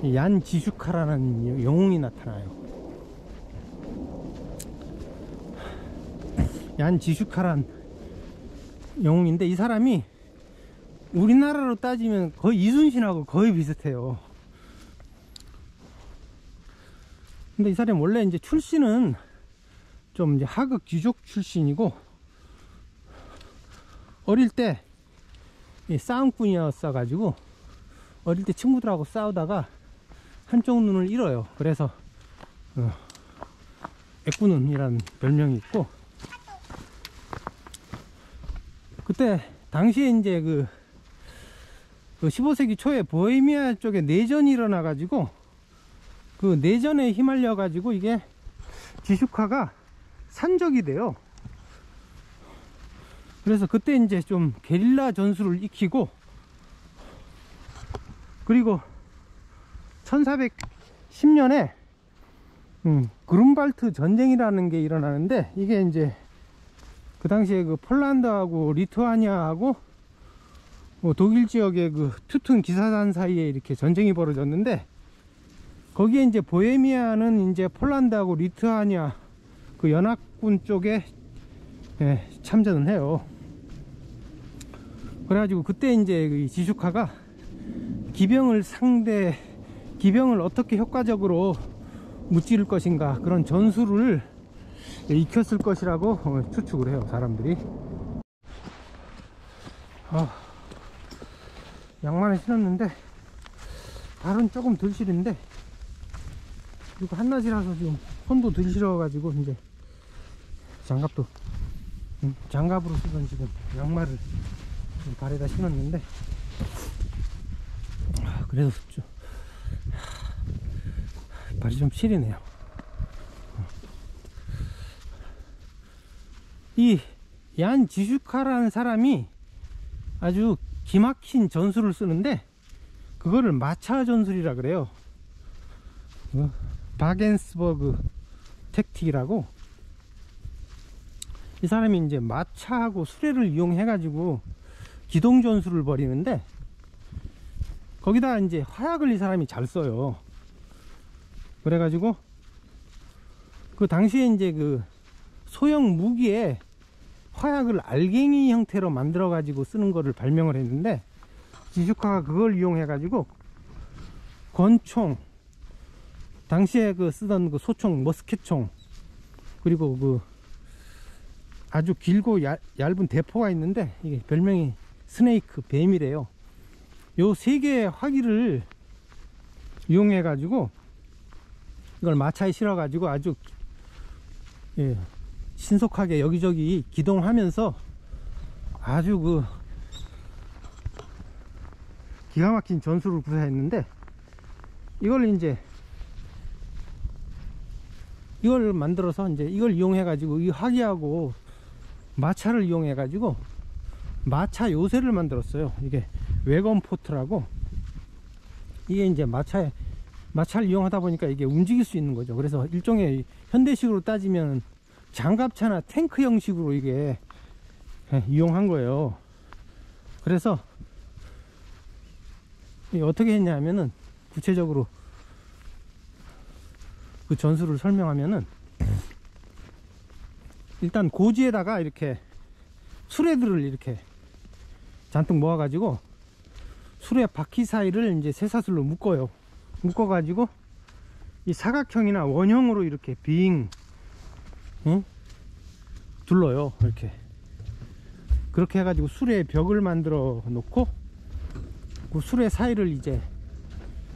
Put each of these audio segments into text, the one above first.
얀지슈카라는 영웅이 나타나요. 얀지슈카란 영웅인데, 이 사람이 우리나라로 따지면 거의 이순신하고 거의 비슷해요. 근데 이 사람이 원래 이제 출신은 좀 이제 하급 귀족 출신이고, 어릴 때 싸움꾼이었어 가지고 어릴 때 친구들하고 싸우다가 한쪽 눈을 잃어요. 그래서 애꾸눈이라는 별명이 있고, 그때 당시에 이제 그 15세기 초에 보헤미아 쪽에 내전이 일어나 가지고, 그 내전에 휘말려 가지고 이게 지슈카가 산적이 돼요. 그래서 그때 이제 좀 게릴라 전술을 익히고, 그리고 1410년에 그룬발트 전쟁이라는 게 일어나는데, 이게 이제 그 당시에 그 폴란드하고 리투아니아하고 독일 지역의 그 투튼 기사단 사이에 이렇게 전쟁이 벌어졌는데, 거기에 이제 보헤미아는 이제 폴란드하고 리투아니아 그 연합군 쪽에 참전을 해요. 그래가지고 그때 이제 이 지슈카가 기병을 어떻게 효과적으로 무찌를 것인가, 그런 전술을 익혔을 것이라고 추측을 해요, 사람들이. 양말을 신었는데 발은 조금 덜 시린데, 그리고 한낮이라서 지금 손도 덜 시려가지고 이제 장갑으로 쓰던 지금 양말을 좀 발에다 신었는데, 그래도 좀 발이 좀 시리네요. 이 얀 지슈카라는 사람이 아주 기막힌 전술을 쓰는데, 그거를 마차 전술이라 그래요. 바겐스버그 택틱이라고. 이 사람이 이제 마차하고 수레를 이용해 가지고 기동 전술을 벌이는데, 거기다 이제 화약을 이 사람이 잘 써요. 그래 가지고 그 당시에 이제 그 소형 무기에 화약을 알갱이 형태로 만들어 가지고 쓰는 거를 발명을 했는데, 지슈카가 그걸 이용해 가지고 권총, 당시에 그 쓰던 그 소총, 머스켓총, 그리고 그 아주 길고 얇은 대포가 있는데, 이게 별명이 스네이크, 뱀이래요. 요 세 개의 화기를 이용해 가지고 이걸 마차에 실어 가지고 아주 신속하게 여기저기 기동하면서 아주 그 기가 막힌 전술을 구사했는데, 이걸 만들어서 이제 이걸 이용해 가지고 이 화기하고 마차를 이용해 가지고 마차 요새를 만들었어요. 이게 웨건 포트라고. 이게 이제 마차를 이용하다 보니까 이게 움직일 수 있는 거죠. 그래서 일종의 현대식으로 따지면 장갑차나 탱크 형식으로 이게 이용한 거예요. 그래서 어떻게 했냐면은, 구체적으로 그 전술을 설명하면은, 일단 고지에다가 이렇게 수레들을 이렇게 잔뜩 모아 가지고 수레 바퀴 사이를 이제 쇠사슬로 묶어요. 묶어 가지고 이 사각형이나 원형으로 이렇게 둘러요. 이렇게. 그렇게 해 가지고 수레의 벽을 만들어 놓고, 그 수레 사이를 이제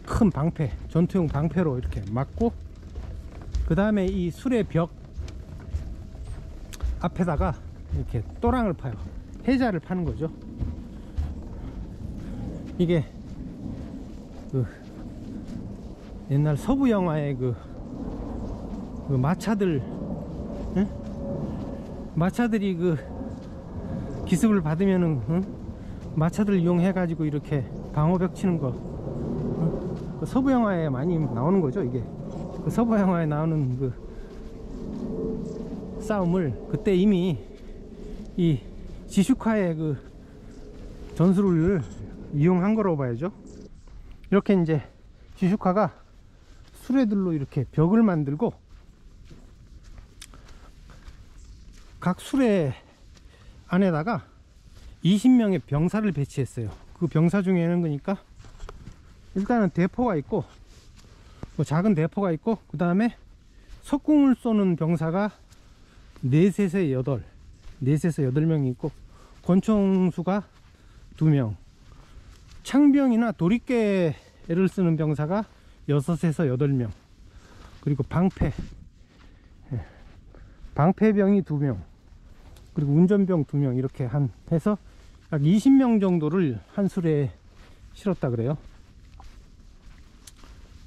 큰 방패, 전투용 방패로 이렇게 막고, 그 다음에 이 수레 벽 앞에다가 이렇게 또랑을 파요. 해자를 파는 거죠. 이게 그 옛날 서부 영화의 그 마차들, 마차들이 그 기습을 받으면은 마차들 이용해 가지고 이렇게 방어벽 치는 거, 그 서부 영화에 많이 나오는 거죠. 이게 그 서부 영화에 나오는 그 싸움을 그때 이미 이 지슈카의 그 전술을 이용한 거라고 봐야죠. 이렇게 이제 지슈카가 수레들로 이렇게 벽을 만들고 각 수레 안에다가 20명의 병사를 배치했어요. 그 병사 중에는 그러니까 일단은 대포가 있고 뭐 작은 대포가 있고, 그 다음에 석궁을 쏘는 병사가 4에서 8명이 있고, 권총수가 2명, 창병이나 도리깨를 쓰는 병사가 6에서 8명, 그리고 방패병이 2명, 그리고 운전병 2명, 이렇게 해서 약 20명 정도를 한 수레에 실었다 그래요.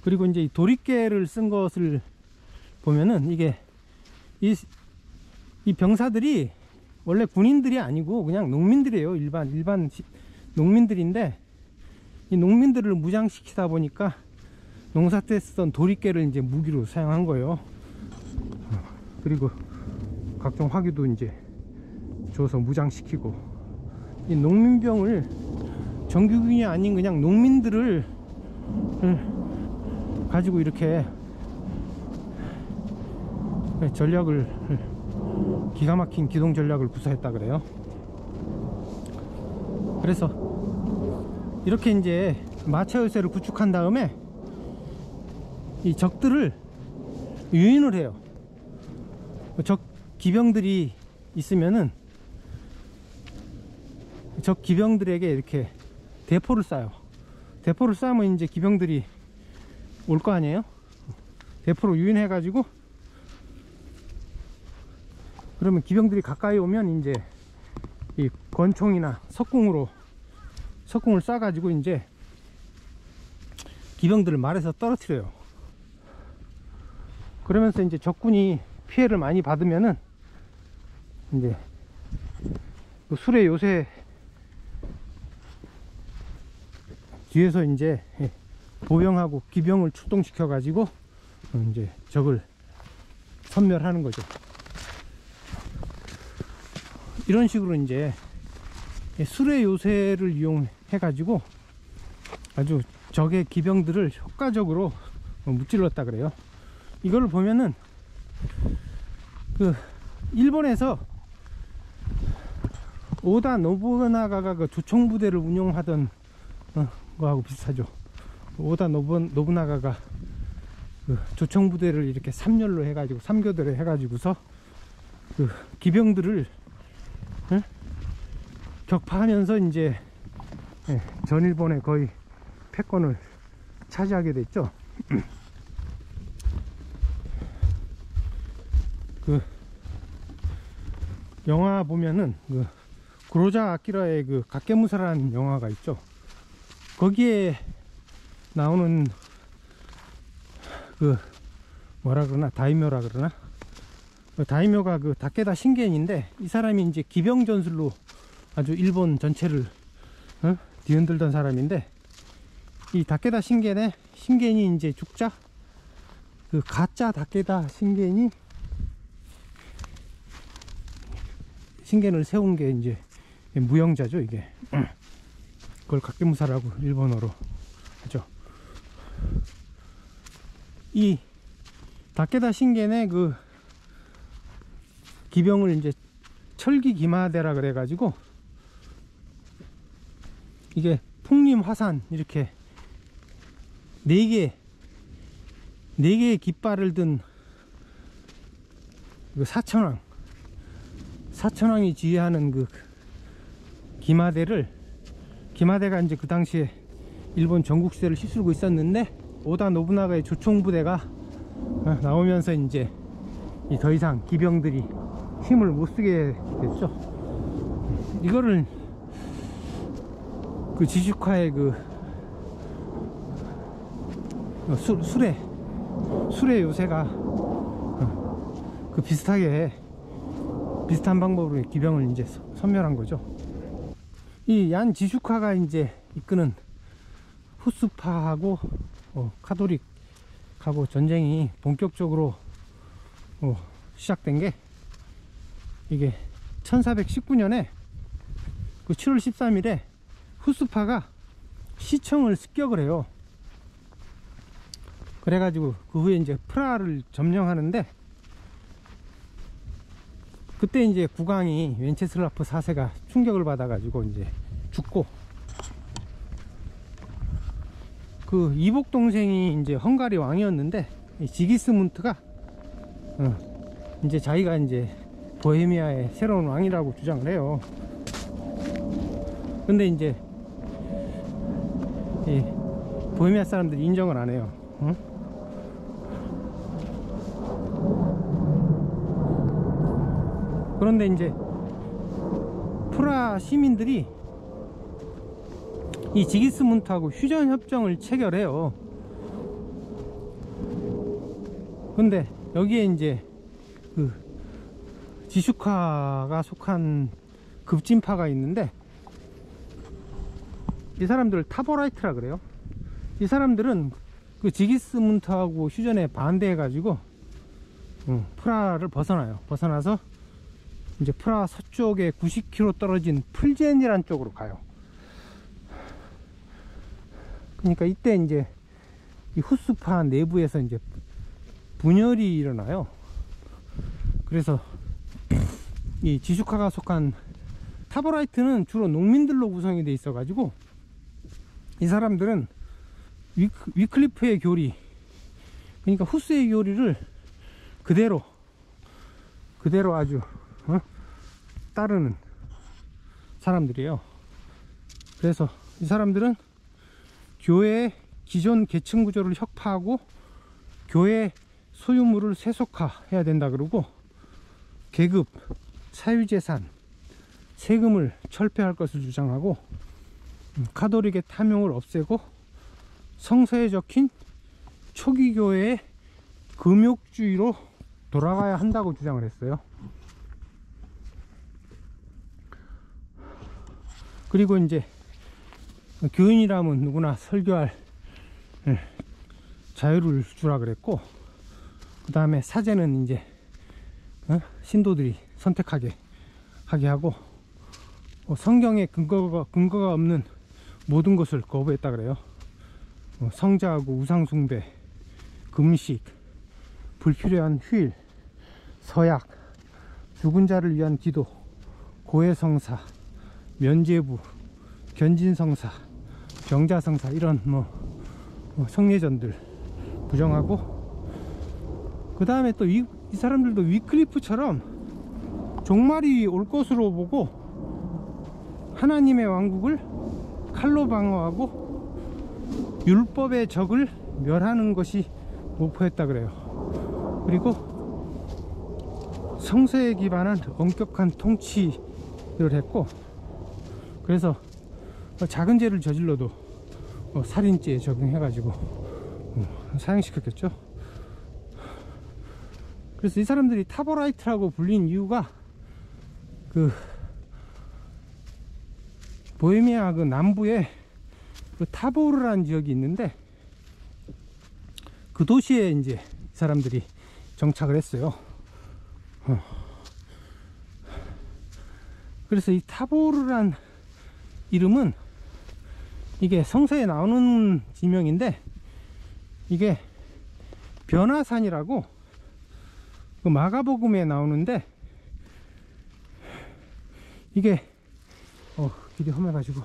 그리고 이제 이 도리깨를 쓴 것을 보면은 이게 이 병사들이 원래 군인들이 아니고 그냥 농민들이에요. 일반 농민들인데, 이 농민들을 무장시키다 보니까 농사 때 쓰던 도리깨를 이제 무기로 사용한 거예요. 그리고 각종 화기도 이제 줘서 무장시키고, 이 농민병을 정규군이 아닌 그냥 농민들을 가지고 이렇게 전략을, 기가 막힌 기동 전략을 구사했다 그래요. 그래서 이렇게 이제 마차 요새를 구축한 다음에 이 적들을 유인을 해요. 적 기병들이 있으면은 적 기병들에게 이렇게 대포를 쏴요. 대포를 쏴면 이제 기병들이 올 거 아니에요. 대포로 유인해 가지고, 그러면 기병들이 가까이 오면 이제 이 권총이나 석궁을 쏴 가지고 이제 기병들을 말에서 떨어뜨려요. 그러면서 이제 적군이 피해를 많이 받으면은 이제 그 수레 요새 뒤에서 이제 보병하고 기병을 출동시켜 가지고 이제 적을 섬멸하는 거죠. 이런 식으로 이제 수레 요새를 이용해 가지고 아주 적의 기병들을 효과적으로 무찔렀다 그래요. 이걸 보면은 그 일본에서 오다 노부나가가 그 조총부대를 운용하던 거하고 비슷하죠. 오다 노부나가가 그 조총부대를 이렇게 3열로 해가지고 3교대로 해가지고서 그 기병들을 격파하면서 이제 전일본의 거의 패권을 차지하게 됐죠. 그 영화 보면은 그 구로자 아키라의 그 각개무사라는 영화가 있죠. 거기에 나오는 그 뭐라 그러나, 다이묘라 그러나, 그 다이묘가 그 다케다 신겐인데, 이 사람이 이제 기병 전술로 아주 일본 전체를 뒤흔들던 사람인데, 이 다케다 신겐이 이제 죽자 그 가짜 다케다 신겐을 세운 게 이제 무영자죠. 이게 그걸 각개무사라고 일본어로 하죠. 이 다케다 신겐의 그 기병을 이제 철기 기마대라 그래 가지고, 이게 풍림 화산 이렇게 4개의 깃발을 든 그 사천왕이 지휘하는 그 기마대가 이제 그 당시에 일본 전국시대를 휩쓸고 있었는데, 오다 노부나가의 조총부대가 나오면서 이제 더 이상 기병들이 힘을 못 쓰게 됐죠. 이거를 그 지슈카의 그 수레 요새가 그 비슷한 방법으로 기병을 이제 섬멸한 거죠. 이 얀 지슈카가 이제 이끄는 후스파하고 카톨릭하고 전쟁이 본격적으로 시작된 게, 이게 1419년에 그 7월 13일에 후스파가 시청을 습격을 해요. 그래가지고 그 후에 이제 프라하를 점령하는데, 그때 이제 국왕이 웬체슬라프 4세가 충격을 받아가지고 이제 죽고, 그 이복 동생이 이제 헝가리 왕이었는데, 이 지기스문트가 이제 자기가 이제 보헤미아의 새로운 왕이라고 주장을 해요. 근데 이제 이 보헤미아 사람들이 인정을 안 해요. 그런데 이제 프라 시민들이 이 지기스문트하고 휴전 협정을 체결해요. 근데 여기에 이제 그 지슈카가 속한 급진파가 있는데, 이 사람들을 타보라이트라 그래요. 이 사람들은 그 지기스문트하고 휴전에 반대해 가지고 프라하를 벗어나요. 벗어나서 이제 프라하 서쪽에 90km 떨어진 풀젠이란 쪽으로 가요. 그러니까 이때 이제 이 후스파 내부에서 이제 분열이 일어나요. 그래서 이 지슈카가 속한 타보라이트는 주로 농민들로 구성이 돼 있어 가지고, 이 사람들은 위클리프의 교리, 그러니까 후스의 교리를 그대로 아주 따르는 사람들이에요. 그래서 이 사람들은 교회의 기존 계층 구조를 혁파하고 교회 소유물을 세속화해야 된다 그러고, 계급, 사유재산, 세금을 철폐할 것을 주장하고, 카톨릭의 탐욕을 없애고 성서에 적힌 초기교회의 금욕주의로 돌아가야 한다고 주장을 했어요. 그리고 이제 교인이라면 누구나 설교할 자유를 주라 그랬고, 그 다음에 사제는 이제 신도들이 선택하게 하게 하고, 성경에 근거가 없는 모든 것을 거부했다 그래요. 성자하고 우상숭배, 금식, 불필요한 휴일, 서약, 죽은 자를 위한 기도, 고해성사, 면죄부, 견진성사, 병자성사, 이런 성례전들 부정하고, 그 다음에 또 이 사람들도 위클리프처럼 종말이 올 것으로 보고 하나님의 왕국을 칼로 방어하고 율법의 적을 멸하는 것이 목표였다 그래요. 그리고 성서에 기반한 엄격한 통치를 했고, 그래서 작은 죄를 저질러도 살인죄에 적용해가지고 사형시켰겠죠. 그래서 이 사람들이 타보라이트라고 불린 이유가, 그 보헤미아 그 남부에 그 타보르라는 지역이 있는데, 그 도시에 이제 이 사람들이 정착을 했어요. 그래서 이 타보르란 이름은, 이게 성서에 나오는 지명인데, 이게 변화산이라고 그 마가복음에 나오는데, 이게 길이 험해가지고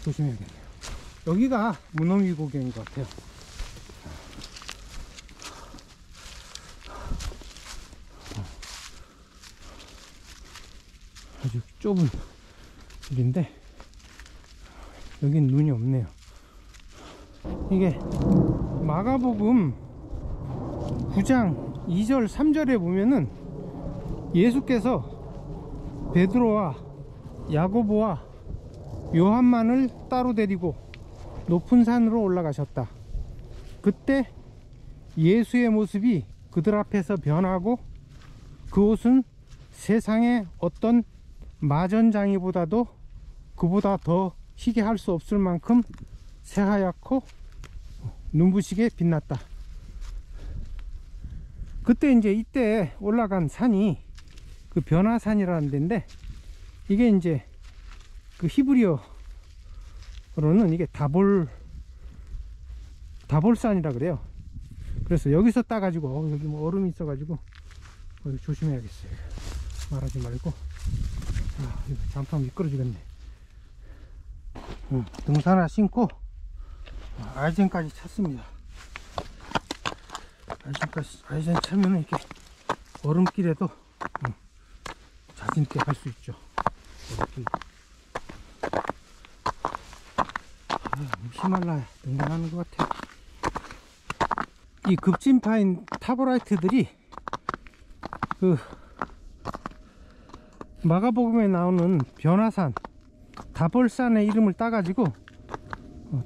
조심해야겠네요. 여기가 문어미고개인 것 같아요. 아주 좁은 길인데 여긴 눈이 없네요. 이게 마가복음 9장 2절 3절에 보면은 예수께서 베드로와 야고보와 요한만을 따로 데리고 높은 산으로 올라가셨다. 그때 예수의 모습이 그들 앞에서 변하고, 그 옷은 세상의 어떤 마전장이보다도 그보다 더 희게 할 수 없을 만큼 새하얗고 눈부시게 빛났다. 그때 이제 이때 올라간 산이 그 변화산이라는 데인데, 이게 이제 그 히브리어로는 이게 다볼산이라 그래요. 그래서 여기서 따가지고 여기 뭐 얼음이 있어가지고 조심해야겠어요. 말하지 말고. 이거 장판 미끄러지겠네. 등산 하나 신고 아이젠까지 찼습니다. 아이젠 차면은 이렇게 얼음길에도 자신있게 갈 수 있죠. 얼음길. 히말라야 등산하는 것 같아. 이 급진파인 타보라이트들이 그 마가복음에 나오는 변화산 다볼산의 이름을 따가지고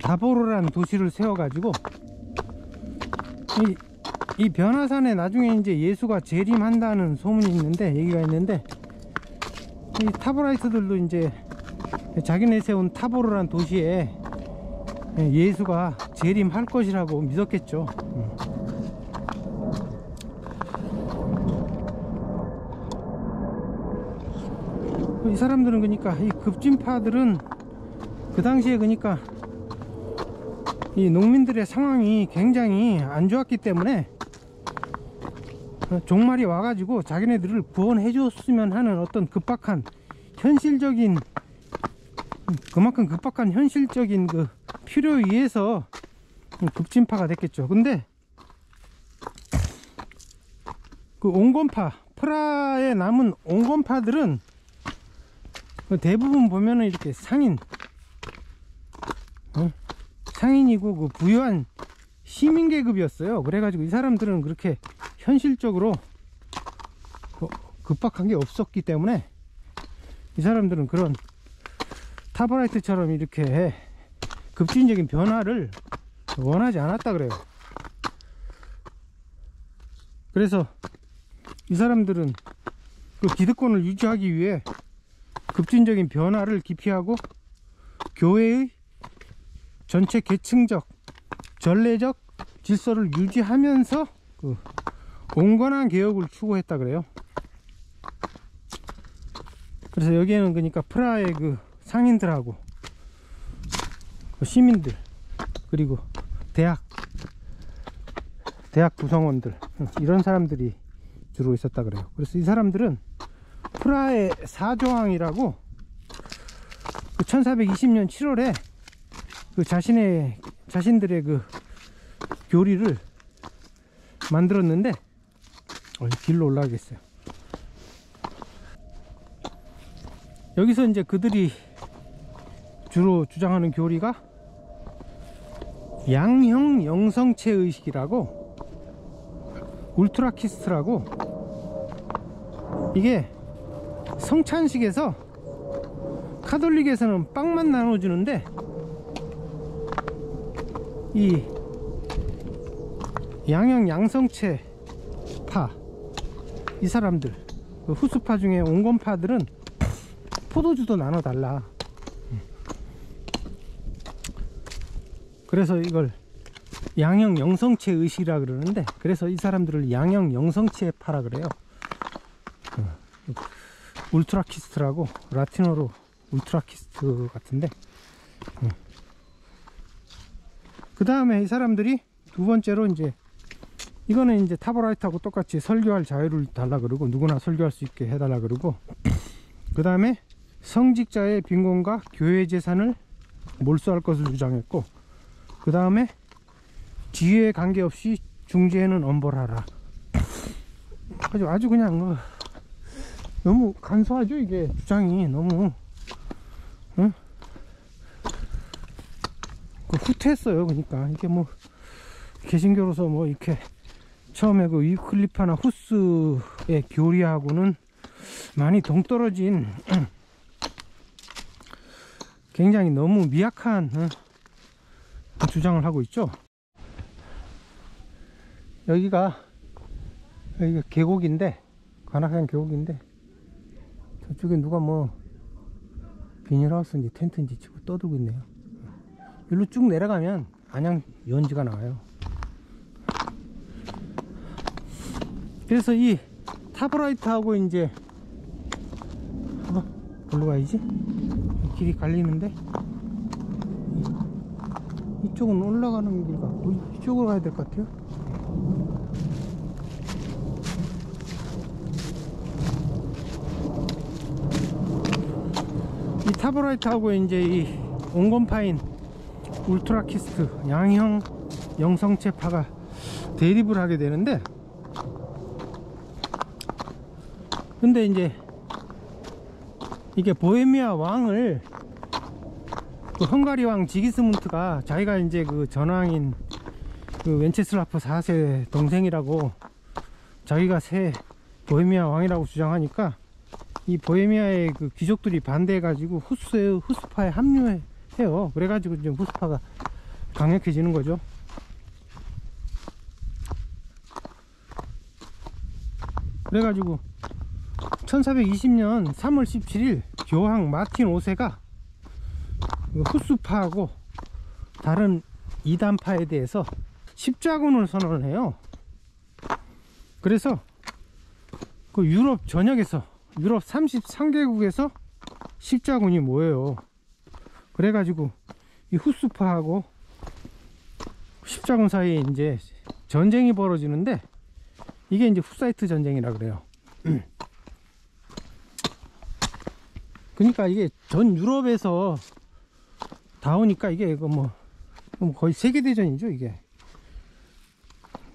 다보르라는 도시를 세워가지고 이 변화산에 나중에 이제 예수가 재림한다는 소문이 있는데, 얘기가 있는데, 이 타보라이트들도 이제 자기네 세운 타보르라는 도시에 예수가 재림할 것이라고 믿었겠죠. 이 사람들은 그러니까 이 급진파들은 그 당시에 그러니까 이 농민들의 상황이 굉장히 안 좋았기 때문에 종말이 와가지고 자기네들을 구원해 줬으면 하는 어떤 급박한 현실적인, 그만큼 급박한 현실적인 그 필요에 의해서 급진파가 됐겠죠. 근데 그 온건파, 프라하에 남은 온건파들은 대부분 보면은 이렇게 상인이고 그 부유한 시민계급이었어요. 그래가지고 이 사람들은 그렇게 현실적으로 급박한 게 없었기 때문에 이 사람들은 그런 타보라이트처럼 이렇게 급진적인 변화를 원하지 않았다 그래요. 그래서 이 사람들은 그 기득권을 유지하기 위해 급진적인 변화를 기피하고 교회의 전체 계층적, 전례적 질서를 유지하면서 그 온건한 개혁을 추구했다 그래요. 그래서 여기에는 그러니까 프라하의 그 상인들하고 그 시민들, 그리고 대학 구성원들, 이런 사람들이 주로 있었다 그래요. 그래서 이 사람들은 프라하의 사조왕이라고 그 1420년 7월에 그 자신들의 그 교리를 만들었는데, 길로 올라가겠어요. 여기서 이제 그들이 주로 주장하는 교리가 양형 영성체 의식이라고, 울트라키스트라고, 이게 성찬식에서 카톨릭에서는 빵만 나눠주는데 이 양형 양성체 파, 이 사람들 그 후수파 중에 온건파들은 포도주도 나눠달라. 그래서 이걸 양형 영성체 의식이라 그러는데, 그래서 이 사람들을 양형 영성체 파라 그래요. 울트라키스트라고, 라틴어로 울트라키스트 같은데, 그 다음에 이 사람들이 두 번째로 이제 이거는 이제 타보라이트하고 똑같이 설교할 자유를 달라 그러고, 누구나 설교할 수 있게 해달라 그러고, 그 다음에 성직자의 빈곤과 교회 재산을 몰수할 것을 주장했고, 그 다음에 지위에 관계없이 중재는 엄벌하라. 아주 그냥 너무 간소하죠. 이게 주장이 너무 후퇴했어요. 그러니까 이게 뭐 개신교로서 뭐 이렇게 처음에 그 위클리파나 후스의 교리하고는 많이 동떨어진 굉장히 너무 미약한 주장을 하고 있죠. 여기가 계곡인데, 관악산 계곡인데, 저쪽에 누가 뭐 비닐하우스인지 텐트인지 치고 떠들고 있네요. 여기로 쭉 내려가면 안양 연지가 나와요. 그래서 이 타보라이트하고 이제 뭘로 가야지? 길이 갈리는데 이쪽은 올라가는 길 같고 이쪽으로 가야 될 것 같아요. 이 타보라이트하고 이제 이 온건파인 울트라키스트 양형 영성체파가 대립을 하게 되는데, 근데 이제 이게 보헤미아 왕을 그 헝가리 왕 지기스문트가 자기가 이제 그 전왕인 그 웬체슬라프 4세 동생이라고 자기가 새 보헤미아 왕이라고 주장하니까 이 보헤미아의 그 귀족들이 반대해 가지고 후스파에 합류해요. 그래 가지고 이제 후스파가 강력해지는 거죠. 그래 가지고 1420년 3월 17일 교황 마틴 5세가 후스파하고 다른 이단파에 대해서 십자군을 선언을 해요. 그래서 그 유럽 전역에서, 유럽 33개국에서 십자군이 모여요. 그래가지고 이 후스파하고 십자군 사이에 이제 전쟁이 벌어지는데, 이게 이제 후사이트 전쟁이라 그래요. 그러니까 이게 전 유럽에서 다 오니까 이게 뭐 거의 세계대전이죠. 이게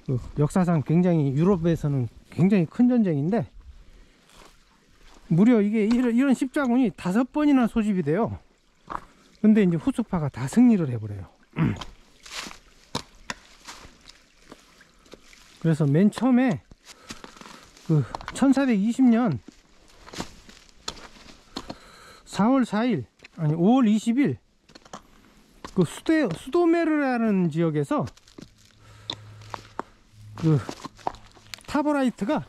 그 역사상 굉장히, 유럽에서는 굉장히 큰 전쟁인데, 무려 이게 이런 십자군이 5번이나 소집이 돼요. 근데 이제 후스파가 다 승리를 해버려요. 그래서 맨 처음에 그 1420년 4월 4일 아니 5월 20일 그 수도메르라는 지역에서 그 타보라이트가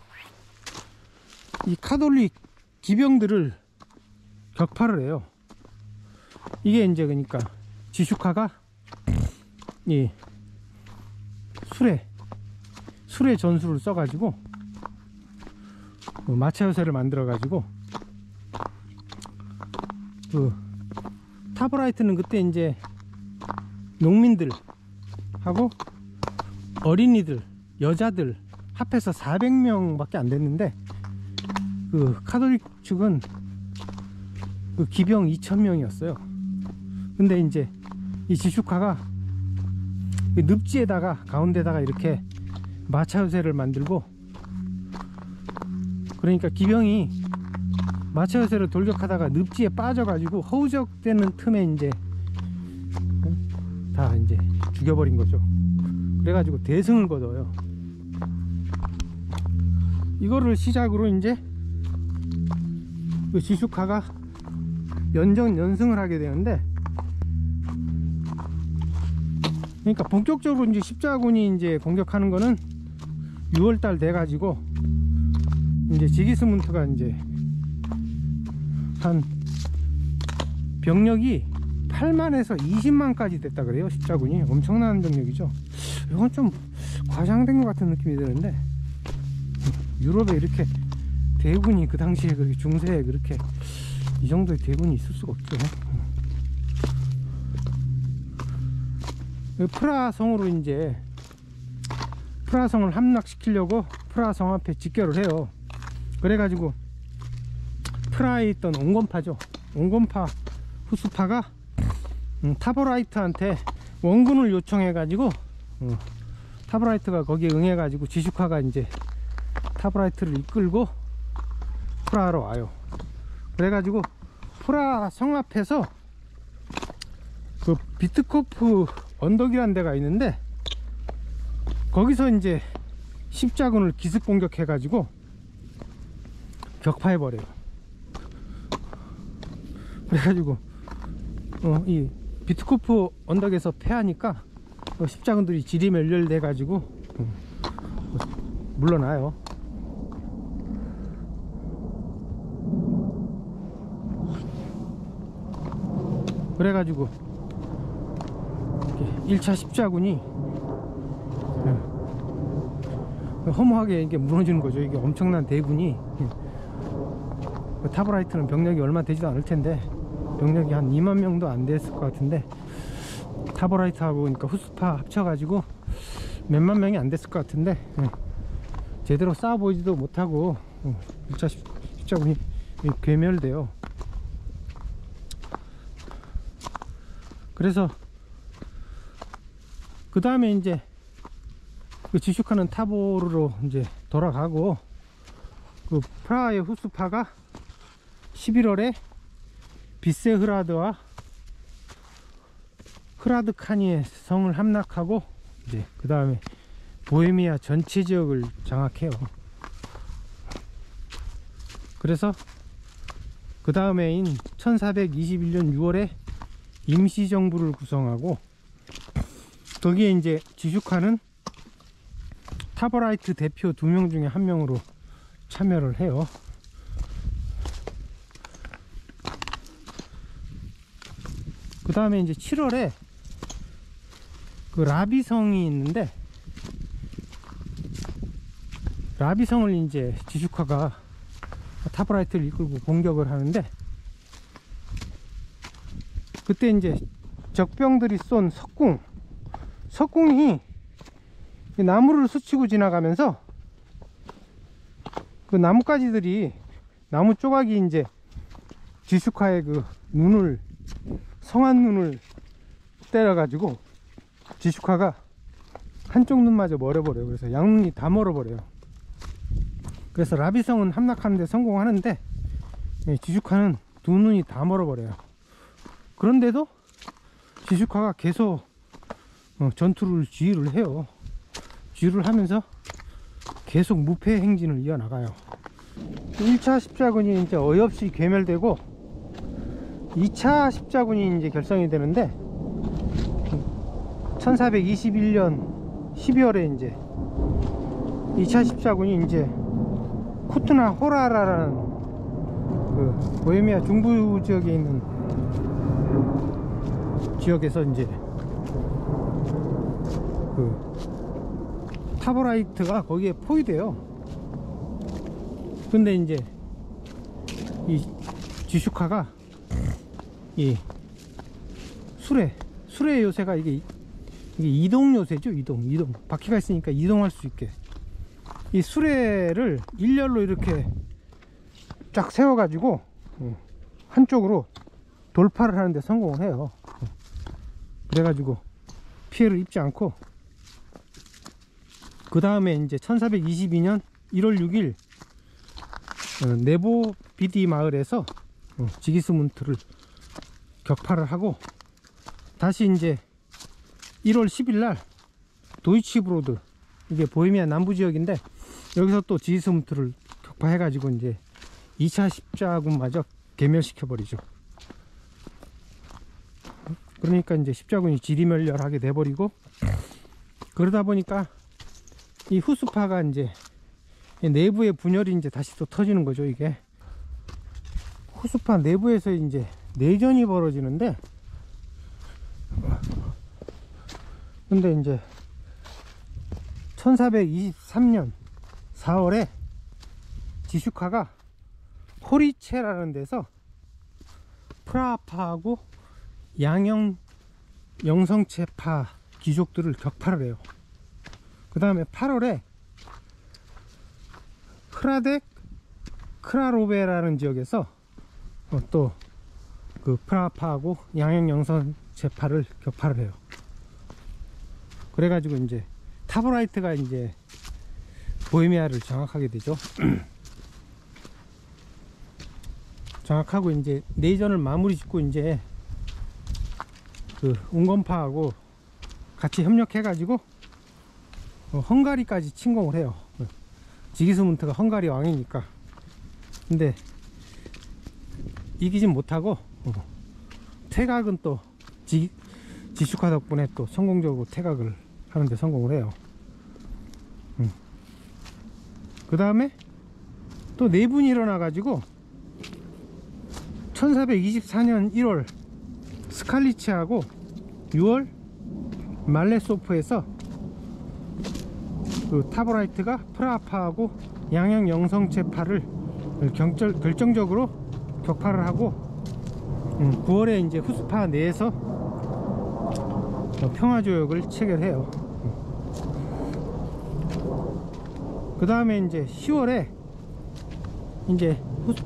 이 카톨릭 기병들을 격파를 해요. 이게 이제 그러니까 지슈카가 이 수레 전술을 써가지고 그 마차요새를 만들어가지고, 그 타보라이트는 그때 이제 농민들하고 어린이들, 여자들 합해서 400명밖에 안 됐는데, 그 카톨릭 측은 그 기병 2000명이었어요. 근데 이제 이 지슈카가 그 늪지에다가 가운데다가 이렇게 마차요새를 만들고, 그러니까 기병이 마차요새를 돌격하다가 늪지에 빠져가지고 허우적대는 틈에 이제 다 이제 죽여버린 거죠. 그래가지고 대승을 거둬요. 이거를 시작으로 이제 그 지슈카가 연승을 하게 되는데, 그러니까 본격적으로 이제 십자군이 이제 공격하는 거는 6월달 돼가지고, 이제 지기스문트가 이제 한 병력이 8만에서 20만까지 됐다 그래요. 십자군이 엄청난 병력이죠. 이건 좀 과장된 것 같은 느낌이 드는데, 유럽에 이렇게 대군이 그 당시에 그렇게 중세에 그렇게 이 정도의 대군이 있을 수가 없죠. 프라하성으로 이제 프라하성을 함락시키려고 프라하성 앞에 집결을 해요. 그래가지고 프라하에 있던 온건파죠. 온건파 후스파가 타보라이트한테 원군을 요청해가지고 타보라이트가 거기에 응해가지고 지슈카가 이제 타보라이트를 이끌고 프라하로 와요. 그래가지고 프라하 성 앞에서 그 비트코프 언덕이라는 데가 있는데, 거기서 이제 십자군을 기습 공격해가지고 격파해버려요. 그래가지고 이 비트코프 언덕에서 패하니까 십자군들이 지리멸렬돼가지고 물러나요. 그래가지고 1차 십자군이 허무하게 이게 무너지는 거죠. 이게 엄청난 대군이, 타보라이트는 병력이 얼마 되지도 않을 텐데, 병력이 한 2만 명도 안 됐을 것 같은데, 타보라이트하고 그러니까 후스파 합쳐가지고 몇만 명이 안 됐을 것 같은데, 제대로 싸워보지도 못하고 1차 십자군이 괴멸돼요. 그래서 그 다음에 이제 그 지슈카는 타보르로 이제 돌아가고, 그 프라하의 후스파가 11월에 비세흐라드와 흐라드카니의 성을 함락하고, 이제 그 다음에 보헤미아 전체 지역을 장악해요. 그래서 그 다음해인 1421년 6월에 임시정부를 구성하고, 거기에 이제 지슈카는 타버라이트 대표 2명 중에 1명으로 참여를 해요. 그 다음에 이제 7월에 그 라비성이 있는데, 라비성을 이제 지슈카가 타버라이트를 이끌고 공격을 하는데, 그때 이제 적병들이 쏜 석궁이 나무를 스치고 지나가면서 그 나뭇가지들이, 나무 조각이 이제 지슈카의 그 눈을, 성한 눈을 때려가지고 지슈카가 한쪽 눈마저 멀어버려요. 그래서 양눈이 다 멀어버려요. 그래서 라비성은 함락하는데 성공하는데, 지슈카는 2눈이 다 멀어버려요. 그런데도 지슈카가 계속 전투를 지휘를 해요. 지휘를 하면서 계속 무패 행진을 이어나가요. 1차 십자군이 이제 어이없이 괴멸되고 2차 십자군이 이제 결성이 되는데, 1421년 12월에 이제 2차 십자군이 이제 쿠트나 호라라라는 그 보헤미아 중부 지역에 있는 지역에서 이제 그 타버라이트가 거기에 포위돼요. 근데 이제 이 지슈카가 이 수레 요새가 이게 이동 요새죠. 이동 바퀴가 있으니까 이동할 수 있게 이 수레를 일렬로 이렇게 쫙 세워 가지고 한쪽으로 돌파를 하는데 성공을 해요. 그래 가지고 피해를 입지 않고, 그 다음에 이제 1422년 1월 6일 네보비디 마을에서 지기스문트를 격파를 하고, 다시 이제 1월 10일 날 도이치브로드, 이게 보헤미아 남부 지역인데, 여기서 또 지기스문트를 격파해 가지고 이제 2차 십자군마저 괴멸시켜 버리죠. 그러니까 이제 십자군이 지리멸렬하게 돼버리고, 그러다 보니까 이 후스파가 이제 내부의 분열이 이제 다시 또 터지는 거죠. 이게 후스파 내부에서 이제 내전이 벌어지는데, 근데 이제 1423년 4월에 지슈카가 호리체라는 데서 프라하파하고 양형 영성체파 귀족들을 격파를 해요. 그 다음에 8월에 흐라덱 크라로베라는 지역에서 또 그 프라하파하고 양형 영성체파를 격파를 해요. 그래가지고 이제 타버라이트가 이제 보헤미아를 장악하게 되죠. 장악하고 이제 내전을 마무리 짓고, 이제 그 웅건파하고 같이 협력해 가지고 헝가리까지 침공을 해요. 지기스문트가 헝가리 왕이니까. 근데 이기진 못하고 퇴각은 또 지슈카 덕분에 또 성공적으로 퇴각을 하는데 성공을 해요. 그 다음에 또 내분이 일어나 가지고 1424년 1월 스칼리치하고 6월 말레소프에서 그 타버라이트가 프라하파하고 양형 영성체파를 결정적으로 격파를 하고, 9월에 이제 후스파 내에서 평화조약을 체결해요. 그 다음에 이제 10월에 이제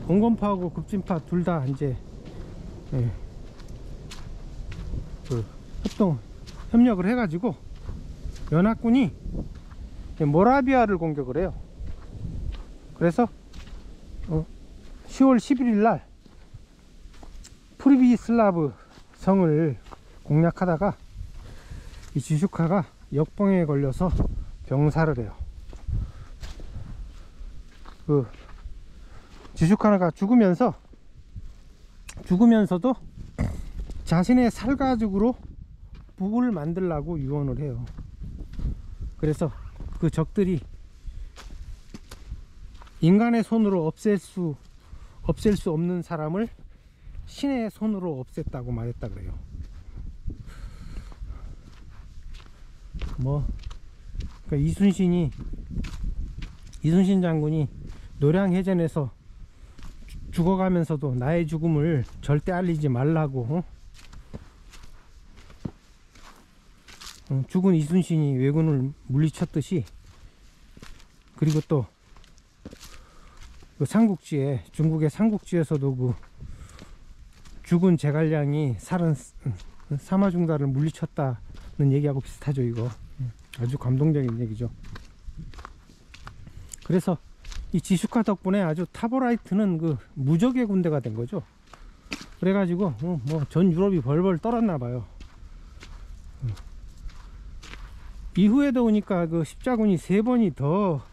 온건파하고 급진파 둘 다 이제 그 협력을 해가지고 연합군이 모라비아를 공격을 해요. 그래서 10월 11일 날 프리비슬라브 성을 공략하다가 이 지슈카가 역병에 걸려서 병사를 해요. 그 지슈카가 죽으면서도 자신의 살가죽으로 북을 만들라고 유언을 해요. 그래서 그 적들이 인간의 손으로 없앨 수 없는 사람을 신의 손으로 없앴다고 말했다 그래요. 그러니까 이순신 장군이 노량해전에서 죽어가면서도 나의 죽음을 절대 알리지 말라고 죽은 이순신이 왜군을 물리쳤듯이, 그리고 또 그 삼국지에, 중국의 삼국지에서도 그 죽은 제갈량이 살은 사마중달을 물리쳤다는 얘기하고 비슷하죠. 이거 아주 감동적인 얘기죠. 그래서 이 지슈카 덕분에 아주 타보라이트는 그 무적의 군대가 된 거죠. 그래가지고 전 유럽이 벌벌 떨었나 봐요. 이후에도 오니까 그 십자군이 3번이 더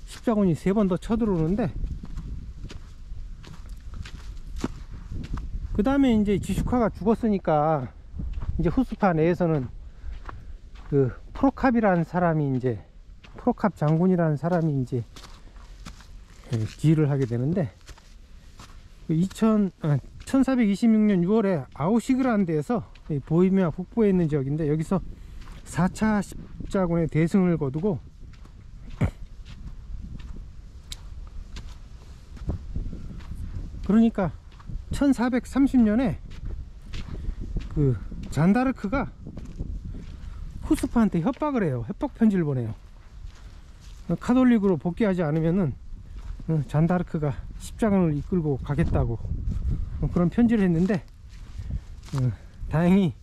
십자군이 3번 더 쳐들어오는데, 그 다음에 이제 지슈카가 죽었으니까 이제 후스파 내에서는 그 프로캅이라는 사람이, 이제 프로캅 장군이라는 사람이 이제 지휘를 하게 되는데, 1426년 6월에 아우시그라는 데에서 보헤미아 북부에 있는 지역인데, 여기서 4차 십자군의 대승을 거두고 그러니까 1430년에 그 잔다르크가 후스파한테 협박을 해요. 협박 편지를 보내요. 카톨릭으로 복귀하지 않으면은 잔다르크가 십자군을 이끌고 가겠다고 그런 편지를 했는데, 다행히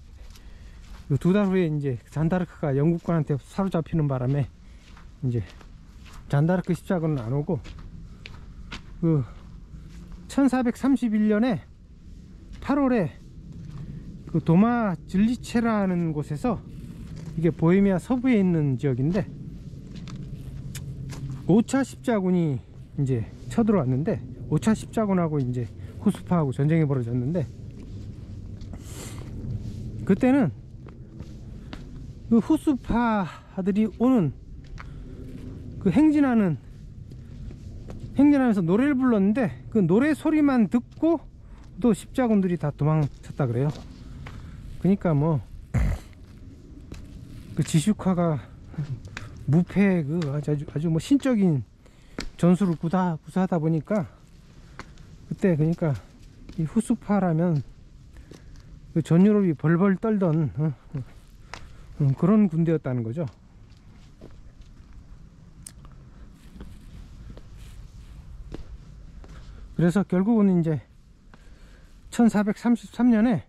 2달 후에 이제 잔다르크가 영국군한테 사로잡히는 바람에 이제 잔다르크 십자군은 안 오고, 그 1431년에 8월에 그 도마 질리체라는 곳에서, 이게 보헤미아 서부에 있는 지역인데, 5차 십자군이 이제 쳐들어왔는데, 5차 십자군하고 이제 후스파하고 전쟁이 벌어졌는데, 그때는 그 후스파들이 오는 그 행진하면서 노래를 불렀는데, 그 노래 소리만 듣고 또 십자군들이 다 도망쳤다 그래요. 그러니까 그 지슈카가 무패 아주 신적인 전술을 구사하다 보니까, 그때 그러니까 이 후스파라면 그 전 유럽이 벌벌 떨던 그런 군대였다는 거죠. 그래서 결국은 이제 1433년에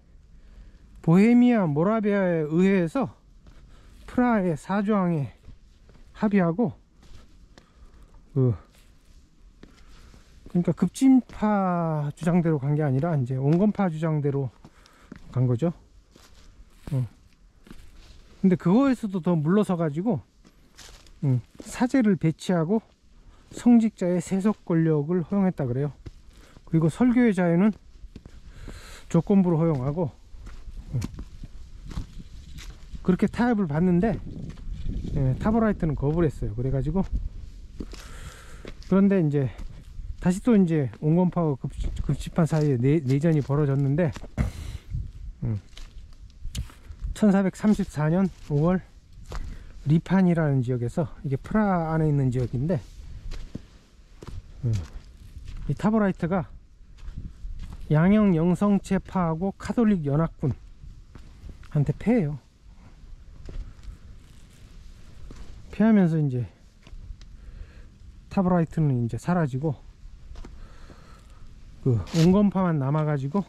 보헤미아 모라비아에 의해서 프라하의 사조항에 합의하고, 그러니까 급진파 주장대로 간 게 아니라 이제 온건파 주장대로 간 거죠. 근데 그거에서도 더 물러서 가지고 사제를 배치하고 성직자의 세속 권력을 허용했다 그래요. 그리고 설교의 자유는 조건부로 허용하고, 그렇게 타협을 받는데 타보라이트는 거부를 했어요. 그래가지고, 그런데 이제 다시 또 이제 온건파와 급진파 사이에 내전이 벌어졌는데, 1434년 5월 리판이라는 지역에서, 이게 프라하 안에 있는 지역인데, 이 타보라이트가 양형 영성체파하고 카톨릭 연합군한테 패해요. 패하면서 이제 타보라이트는 이제 사라지고, 그 온건파만 남아가지고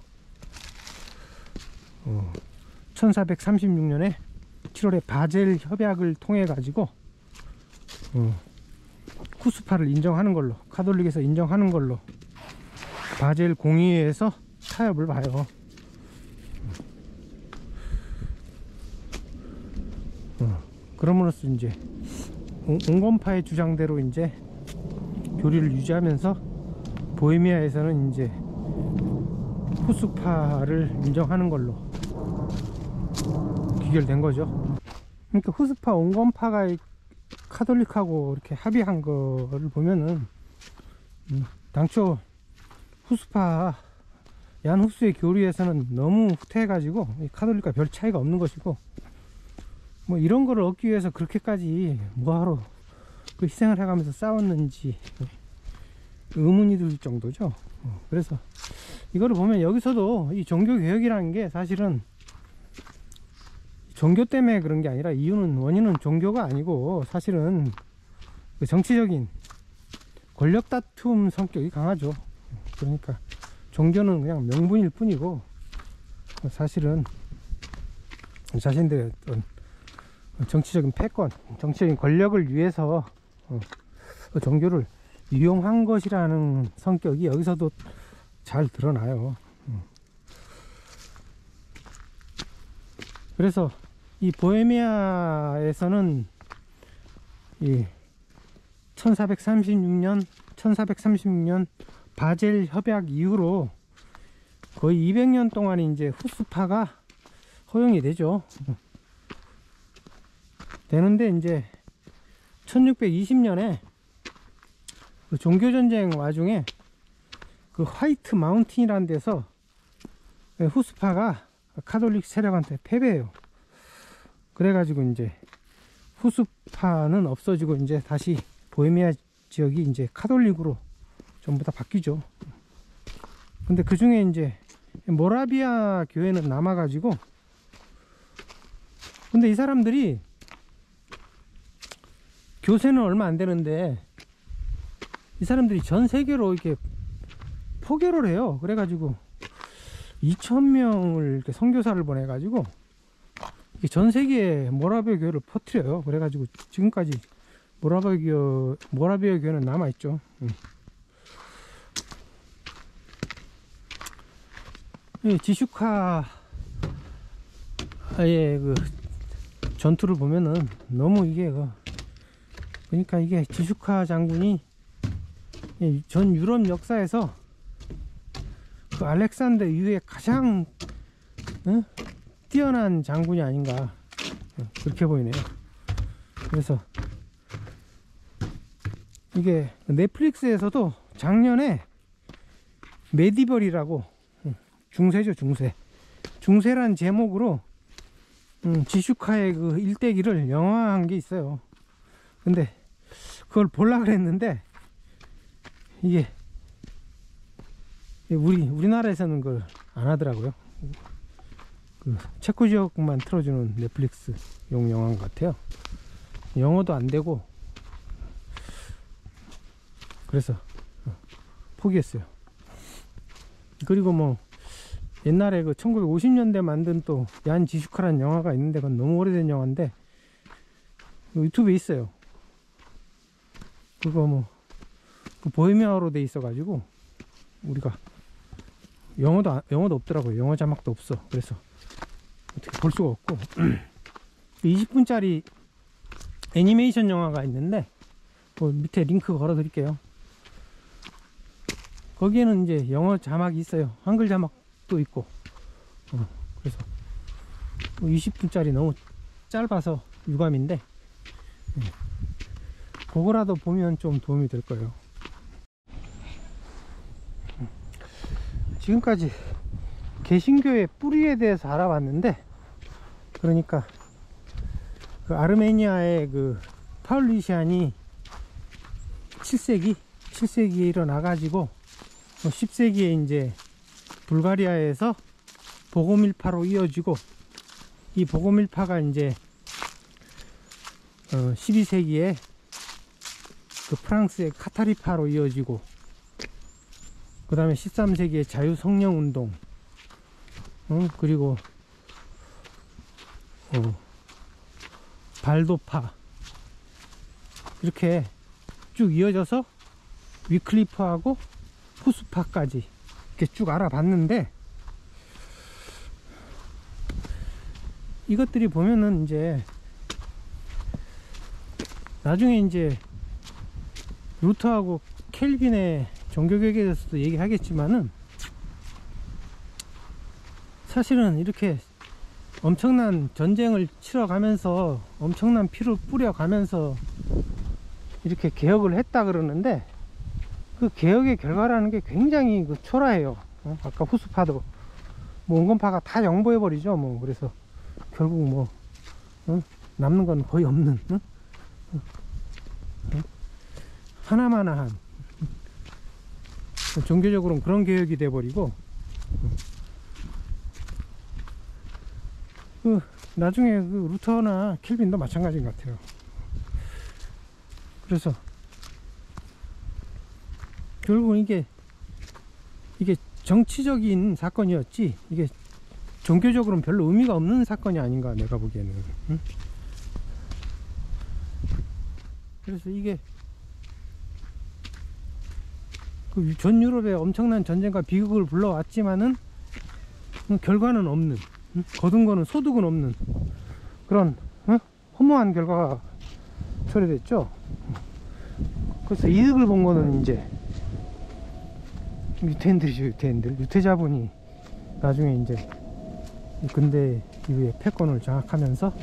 1436년에 7월에 바젤 협약을 통해 가지고 후스파를 인정하는 걸로, 카톨릭에서 인정하는 걸로 바젤 공의회에서 타협을 봐요. 그럼으로써 이제 온건파의 주장대로 이제 교리를 유지하면서 보헤미아에서는 이제 후스파를 인정하는 걸로 귀결된 거죠. 그러니까 후스파 온건파가 카톨릭하고 이렇게 합의한 거를 보면은 당초 후스파 얀 후스의 교리에서는 너무 후퇴해가지고 카톨릭과 별 차이가 없는 것이고, 뭐 이런 거를 얻기 위해서 그렇게까지 뭐하러 그 희생을 해가면서 싸웠는지 의문이 들 정도죠. 그래서 이거를 보면 여기서도 이 종교개혁이라는 게 사실은 종교 때문에 그런 게 아니라 원인은 종교가 아니고 사실은 그 정치적인 권력 다툼 성격이 강하죠. 그러니까 종교는 그냥 명분일 뿐이고 사실은 자신들의 어떤 정치적인 패권, 정치적인 권력을 위해서 종교를 이용한 것이라는 성격이 여기서도 잘 드러나요. 그래서 이 보헤미아에서는 이 1436년 바젤 협약 이후로 거의 200년 동안 이제 후스파가 허용이 되죠. 되는데 이제 1620년에 그 종교전쟁 와중에 그 화이트 마운틴이라는 데서 후스파가 카톨릭 세력한테 패배해요. 그래가지고 이제 후스파는 없어지고 이제 다시 보헤미아 지역이 이제 카톨릭으로 전부 다 바뀌죠. 근데 그 중에 이제 모라비아 교회는 남아가지고, 근데 이 사람들이 교세는 얼마 안 되는데 이 사람들이 전 세계로 이렇게 포교를 해요. 그래가지고 2000명을 이렇게 선교사를 보내가지고 전 세계에 모라비아 교회를 퍼뜨려요. 그래가지고 지금까지 모라비아 교회는 남아있죠. 지슈카의 그 전투를 보면은 너무 이게 그러니까 이게 지슈카 장군이 전 유럽 역사에서 그 알렉산더 이후에 가장 뛰어난 장군이 아닌가 그렇게 보이네요. 그래서 이게 넷플릭스에서도 작년에 메디벌이라고, 중세죠, 중세란 제목으로 지슈카의 그 일대기를 영화한 게 있어요. 근데 그걸 보려고 그랬는데 이게 우리나라에서는 그걸 안 하더라고요. 그 체코 지역만 틀어주는 넷플릭스용 영화인 것 같아요. 영어도 안 되고 그래서 포기했어요. 그리고 뭐 옛날에 그 1950년대 만든 또 얀 지슈카라는 영화가 있는데 그건 너무 오래된 영화인데 유튜브에 있어요. 그거 뭐 보헤미아어로 돼 있어 가지고 우리가 영어도 없더라고요. 영어 자막도 없어. 그래서 어떻게 볼 수가 없고 20분짜리 애니메이션 영화가 있는데 밑에 링크 걸어 드릴게요. 거기에는 이제 영어 자막이 있어요. 한글 자막도 있고. 그래서 20분짜리 너무 짧아서 유감인데 그거라도 보면 좀 도움이 될 거예요. 지금까지 개신교의 뿌리에 대해서 알아봤는데, 그러니까 그 아르메니아의 그 파울리시안이 7세기에 일어나가지고 10세기에 이제 불가리아에서 복음일파로 이어지고, 이 복음일파가 이제 12세기에 그 프랑스의 카타리파로 이어지고, 그 다음에 13세기에 자유성령운동, 그리고 발도파 이렇게 쭉 이어져서 위클리프하고 후스파까지 이렇게 쭉 알아봤는데, 이것들이 보면은 이제 나중에 이제 루터하고 켈빈의 종교개혁에 대해서도 얘기하겠지만은, 사실은 이렇게 엄청난 전쟁을 치러가면서 엄청난 피를 뿌려가면서 이렇게 개혁을 했다 그러는데, 그 개혁의 결과라는 게 굉장히 초라해요. 아까 후스파도 뭐 온건파가 다 영보해버리죠. 뭐 그래서 결국 뭐 남는 건 거의 없는 하나마나한 종교적으로는 그런 개혁이 돼버리고, 나중에 루터나 켈빈도 마찬가지인 것 같아요. 그래서 결국은 이게 정치적인 사건이었지, 이게 종교적으로는 별로 의미가 없는 사건이 아닌가, 내가 보기에는. 그래서 이게 전 유럽의 엄청난 전쟁과 비극을 불러왔지만은 결과는 없는, 거둔 거는 소득은 없는 그런 허무한 결과가 초래됐죠. 그래서 이득을 본 거는 이제 유태인들이죠. 유태자본이 나중에 이제 근대 이후에 패권을 장악하면서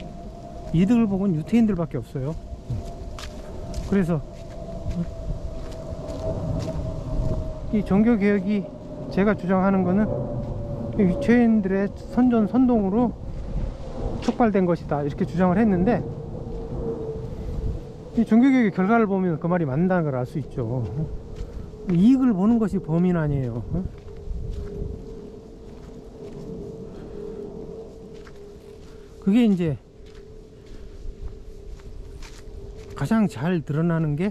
이득을 본 건 유태인들밖에 없어요. 그래서 이 종교개혁이 제가 주장하는 거는 유태인들의 선전선동으로 촉발된 것이다, 이렇게 주장을 했는데, 이 종교개혁의 결과를 보면 그 말이 맞는다는 걸 알 수 있죠. 이익을 보는 것이 범인 아니에요. 그게 이제 가장 잘 드러나는 게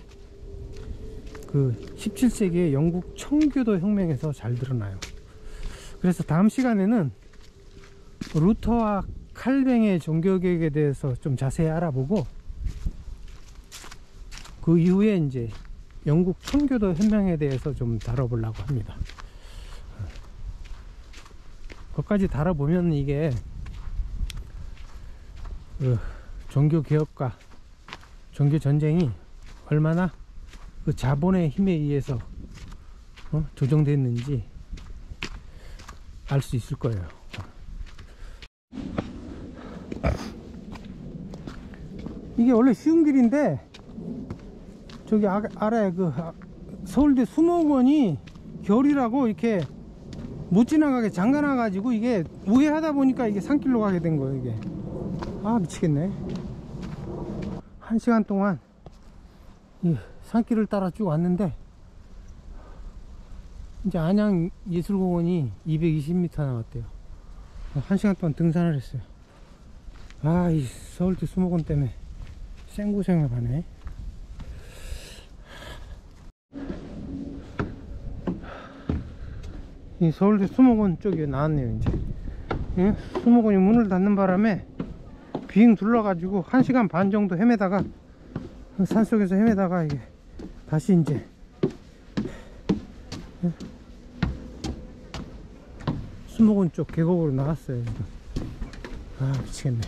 그 17세기의 영국 청교도 혁명에서 잘 드러나요. 그래서 다음 시간에는 루터와 칼뱅의 종교개혁에 대해서 좀 자세히 알아보고, 그 이후에 이제 영국 청교도 혁명에 대해서 좀 다뤄보려고 합니다. 그것까지 다뤄보면 이게 종교개혁과 종교전쟁이 얼마나 그 자본의 힘에 의해서 조정됐는지 알 수 있을 거예요. 이게 원래 쉬운 길인데, 저기 아래 서울대 수목원이 겨울이라고 이렇게 못 지나가게 잠가놔 가지고, 이게 우회하다 보니까 이게 산길로 가게 된 거예요. 이게 미치겠네. 1시간 동안 이 산길을 따라 쭉 왔는데, 이제 안양예술공원이 220m 남았대요. 1시간 동안 등산을 했어요. 이 서울대 수목원 때문에 생고생을 하네. 이 서울대 수목원 쪽에 나왔네요. 이제 수목원이 문을 닫는 바람에 빙 둘러가지고 1시간 반 정도 헤매다가, 산속에서 헤매다가 이게 다시 이제 수목원 쪽 계곡으로 나왔어요. 미치겠네.